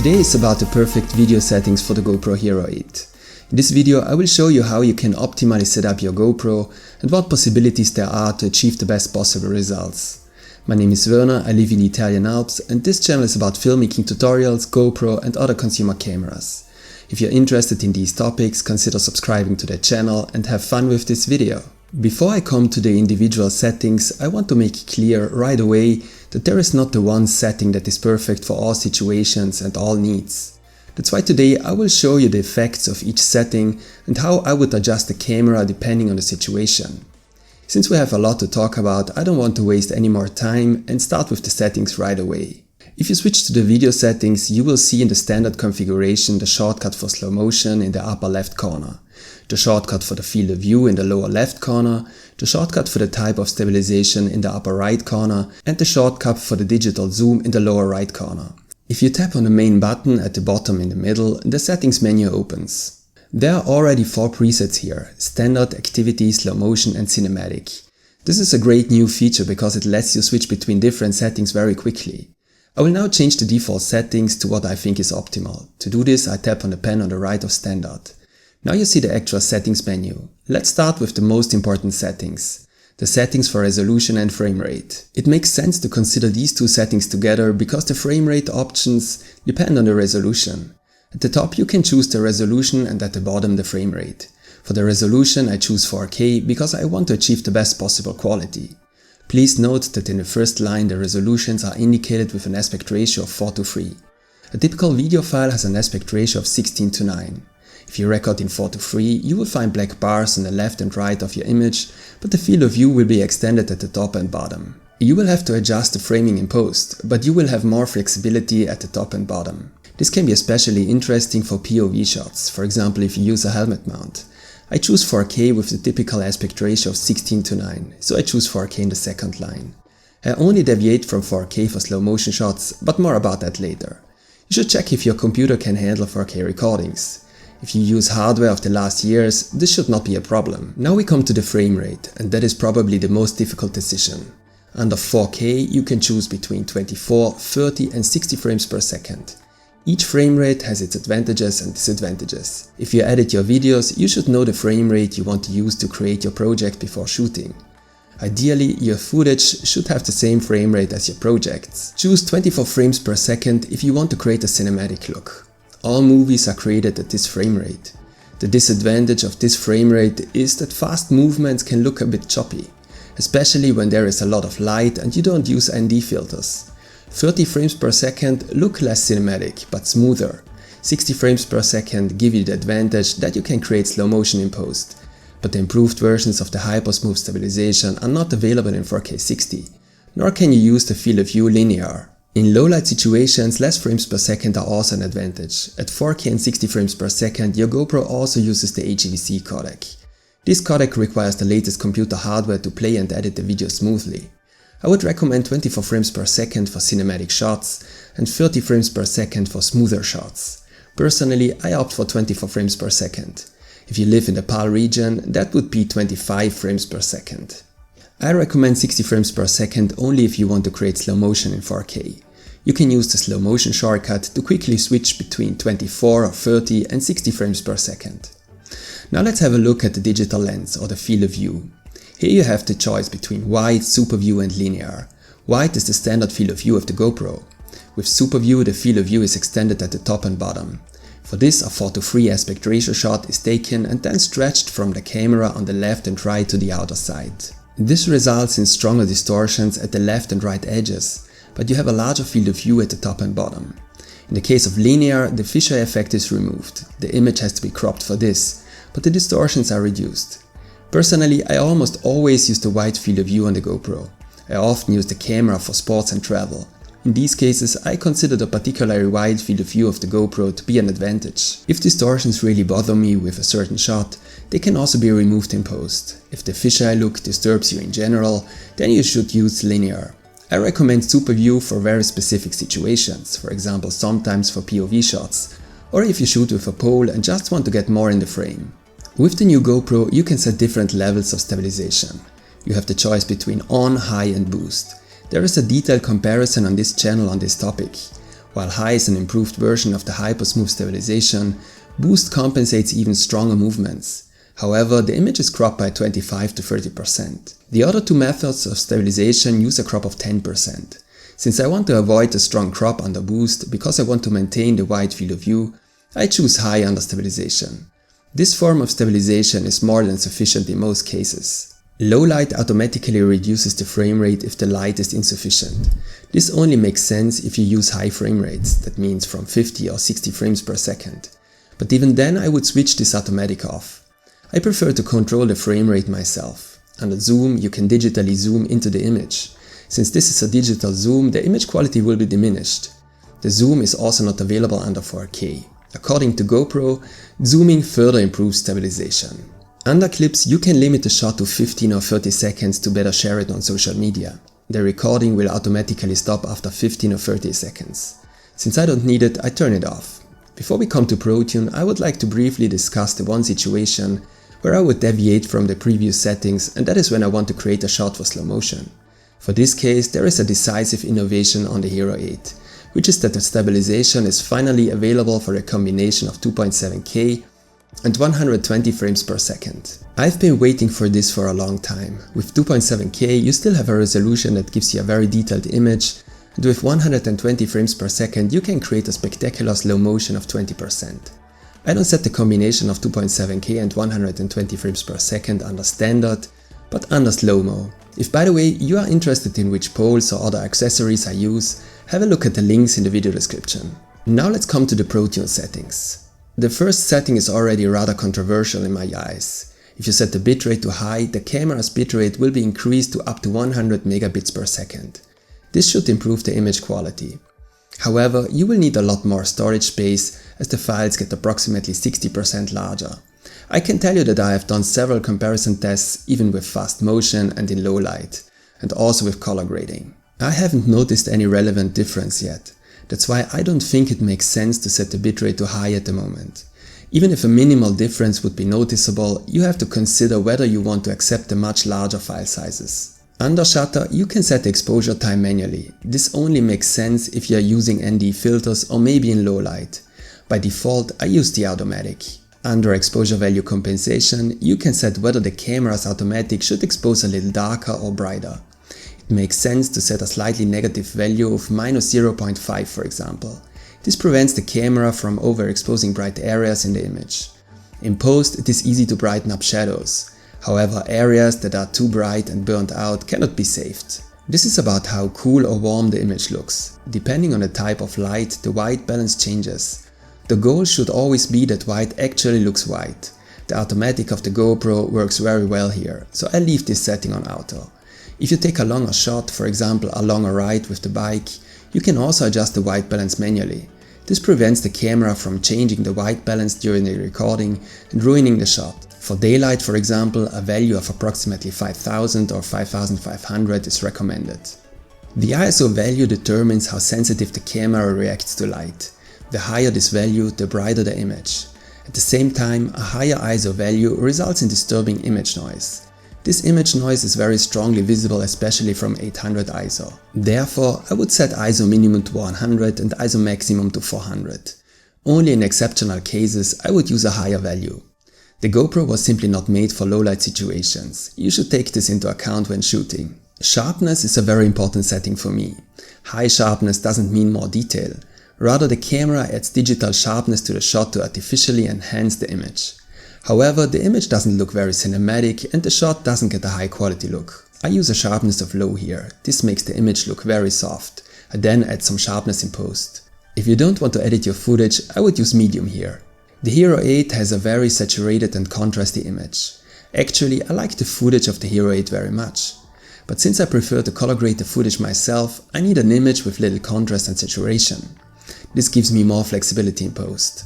Today is about the perfect video settings for the GoPro Hero 8. In this video I will show you how you can optimally set up your GoPro and what possibilities there are to achieve the best possible results. My name is Werner, I live in the Italian Alps, and this channel is about filmmaking tutorials, GoPro and other consumer cameras. If you're interested in these topics, consider subscribing to the channel and have fun with this video. Before I come to the individual settings, I want to make it clear right away that there is not the one setting that is perfect for all situations and all needs. That's why today I will show you the effects of each setting and how I would adjust the camera depending on the situation. Since we have a lot to talk about, I don't want to waste any more time and start with the settings right away. If you switch to the video settings, you will see in the standard configuration the shortcut for slow motion in the upper left corner, the shortcut for the field of view in the lower left corner, the shortcut for the type of stabilization in the upper right corner, and the shortcut for the digital zoom in the lower right corner. If you tap on the main button at the bottom in the middle, the settings menu opens. There are already 4 presets here: standard, activity, slow motion and cinematic. This is a great new feature because it lets you switch between different settings very quickly. I will now change the default settings to what I think is optimal. To do this, I tap on the pen on the right of standard. Now you see the actual settings menu. Let's start with the most important settings. The settings for resolution and frame rate. It makes sense to consider these two settings together because the frame rate options depend on the resolution. At the top you can choose the resolution and at the bottom the frame rate. For the resolution I choose 4K because I want to achieve the best possible quality. Please note that in the first line the resolutions are indicated with an aspect ratio of 4:3. A typical video file has an aspect ratio of 16:9. If you record in 4:3, you will find black bars on the left and right of your image, but the field of view will be extended at the top and bottom. You will have to adjust the framing in post, but you will have more flexibility at the top and bottom. This can be especially interesting for POV shots, for example if you use a helmet mount. I choose 4K with the typical aspect ratio of 16:9, so I choose 4K in the second line. I only deviate from 4K for slow motion shots, but more about that later. You should check if your computer can handle 4K recordings. If you use hardware of the last years, this should not be a problem. Now we come to the frame rate, and that is probably the most difficult decision. Under 4K you can choose between 24, 30 and 60 frames per second. Each frame rate has its advantages and disadvantages. If you edit your videos, you should know the frame rate you want to use to create your project before shooting. Ideally, your footage should have the same frame rate as your projects. Choose 24 frames per second if you want to create a cinematic look. All movies are created at this frame rate. The disadvantage of this frame rate is that fast movements can look a bit choppy, especially when there is a lot of light and you don't use ND filters. 30 frames per second look less cinematic, but smoother. 60 frames per second give you the advantage that you can create slow motion in post, but the improved versions of the hyper-smooth stabilization are not available in 4K 60, nor can you use the field of view linear. In low-light situations, less frames per second are also an advantage. At 4K and 60 frames per second, your GoPro also uses the HEVC codec. This codec requires the latest computer hardware to play and edit the video smoothly. I would recommend 24 frames per second for cinematic shots and 30 frames per second for smoother shots. Personally, I opt for 24 frames per second. If you live in the PAL region, that would be 25 frames per second. I recommend 60 frames per second only if you want to create slow motion in 4K. You can use the slow motion shortcut to quickly switch between 24 or 30 and 60 frames per second. Now let's have a look at the digital lens or the field of view. Here you have the choice between wide, super view and linear. Wide is the standard field of view of the GoPro. With super view, the field of view is extended at the top and bottom. For this, a 4:3 aspect ratio shot is taken and then stretched from the camera on the left and right to the outer side. This results in stronger distortions at the left and right edges, but you have a larger field of view at the top and bottom. In the case of linear, the fisheye effect is removed. The image has to be cropped for this, but the distortions are reduced. Personally, I almost always use the wide field of view on the GoPro. I often use the camera for sports and travel. In these cases, I consider the particularly wide field of view of the GoPro to be an advantage. If distortions really bother me with a certain shot, they can also be removed in post. If the fisheye look disturbs you in general, then you should use linear. I recommend super view for very specific situations, for example sometimes for POV shots, or if you shoot with a pole and just want to get more in the frame. With the new GoPro you can set different levels of stabilization. You have the choice between on, high and boost. There is a detailed comparison on this channel on this topic. While high is an improved version of the hyper smooth stabilization, boost compensates even stronger movements. However, the image is cropped by 25 to 30%. The other two methods of stabilization use a crop of 10%. Since I want to avoid a strong crop under boost because I want to maintain the wide field of view, I choose high under stabilization. This form of stabilization is more than sufficient in most cases. Low light automatically reduces the frame rate if the light is insufficient. This only makes sense if you use high frame rates, that means from 50 or 60 frames per second. But even then I would switch this automatic off. I prefer to control the frame rate myself. Under zoom you can digitally zoom into the image. Since this is a digital zoom, the image quality will be diminished. The zoom is also not available under 4K. According to GoPro, zooming further improves stabilization. Under clips you can limit the shot to 15 or 30 seconds to better share it on social media. The recording will automatically stop after 15 or 30 seconds. Since I don't need it, I turn it off. Before we come to Protune, I would like to briefly discuss the one situation where I would deviate from the previous settings, and that is when I want to create a shot for slow motion. For this case, there is a decisive innovation on the Hero 8, which is that the stabilization is finally available for a combination of 2.7K and 120 frames per second. I've been waiting for this for a long time. With 2.7K you still have a resolution that gives you a very detailed image, and with 120 frames per second you can create a spectacular slow motion of 20%. I don't set the combination of 2.7K and 120 frames per second under standard, but under slow-mo. If by the way you are interested in which poles or other accessories I use, have a look at the links in the video description. Now let's come to the Protune settings. The first setting is already rather controversial in my eyes. If you set the bitrate to high, the camera's bitrate will be increased to up to 100 megabits per second. This should improve the image quality. However, you will need a lot more storage space as the files get approximately 60% larger. I can tell you that I have done several comparison tests even with fast motion and in low light, and also with color grading. I haven't noticed any relevant difference yet. That's why I don't think it makes sense to set the bitrate to high at the moment. Even if a minimal difference would be noticeable, you have to consider whether you want to accept the much larger file sizes. Under shutter, you can set the exposure time manually. This only makes sense if you are using ND filters or maybe in low light. By default, I use the automatic. Under exposure value compensation, you can set whether the camera's automatic should expose a little darker or brighter. It makes sense to set a slightly negative value of -0.5 for example. This prevents the camera from overexposing bright areas in the image. In post, it is easy to brighten up shadows. However, areas that are too bright and burnt out cannot be saved. This is about how cool or warm the image looks. Depending on the type of light, the white balance changes. The goal should always be that white actually looks white. The automatic of the GoPro works very well here, so I leave this setting on auto. If you take a longer shot, for example a longer ride with the bike, you can also adjust the white balance manually. This prevents the camera from changing the white balance during the recording and ruining the shot. For daylight, for example, a value of approximately 5000 or 5500 is recommended. The ISO value determines how sensitive the camera reacts to light. The higher this value, the brighter the image. At the same time, a higher ISO value results in disturbing image noise. This image noise is very strongly visible, especially from 800 ISO. Therefore, I would set ISO minimum to 100 and ISO maximum to 400. Only in exceptional cases I would use a higher value. The GoPro was simply not made for low light situations. You should take this into account when shooting. Sharpness is a very important setting for me. High sharpness doesn't mean more detail. Rather, the camera adds digital sharpness to the shot to artificially enhance the image. However, the image doesn't look very cinematic and the shot doesn't get a high quality look. I use a sharpness of low here. This makes the image look very soft. I then add some sharpness in post. If you don't want to edit your footage, I would use medium here. The Hero 8 has a very saturated and contrasty image. Actually, I like the footage of the Hero 8 very much. But since I prefer to color grade the footage myself, I need an image with little contrast and saturation. This gives me more flexibility in post.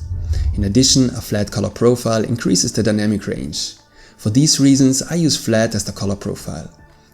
In addition, a flat color profile increases the dynamic range. For these reasons, I use flat as the color profile.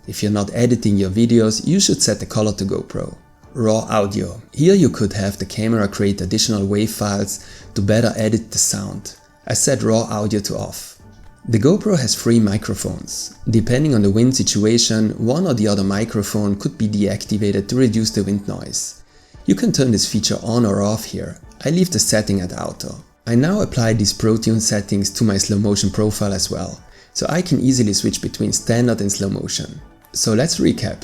If you're not editing your videos, you should set the color to GoPro. Raw audio. Here you could have the camera create additional wave files to better edit the sound. I set raw audio to off. The GoPro has 3 microphones. Depending on the wind situation, one or the other microphone could be deactivated to reduce the wind noise. You can turn this feature on or off here. I leave the setting at auto. I now apply these Protune settings to my slow motion profile as well, so I can easily switch between standard and slow motion. So let's recap.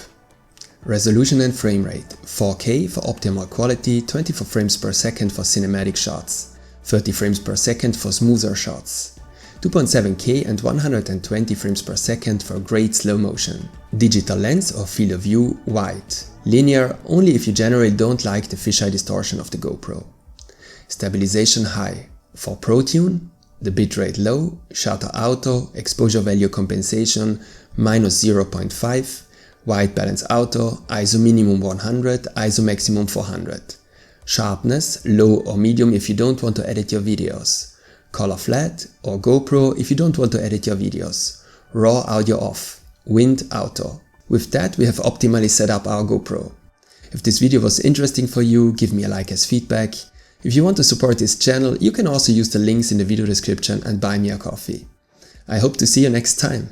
Resolution and frame rate: 4K for optimal quality, 24 frames per second for cinematic shots, 30 frames per second for smoother shots, 2.7K and 120 frames per second for great slow motion. Digital lens or field of view wide. Linear only if you generally don't like the fisheye distortion of the GoPro. Stabilization high. For Protune, the bitrate low, shutter auto, exposure value compensation -0.5, white balance auto, ISO minimum 100, ISO maximum 400. Sharpness low or medium if you don't want to edit your videos. Color flat or GoPro if you don't want to edit your videos. Raw audio off. Wind auto. With that, we have optimally set up our GoPro. If this video was interesting for you, give me a like as feedback. If you want to support this channel, you can also use the links in the video description and buy me a coffee. I hope to see you next time.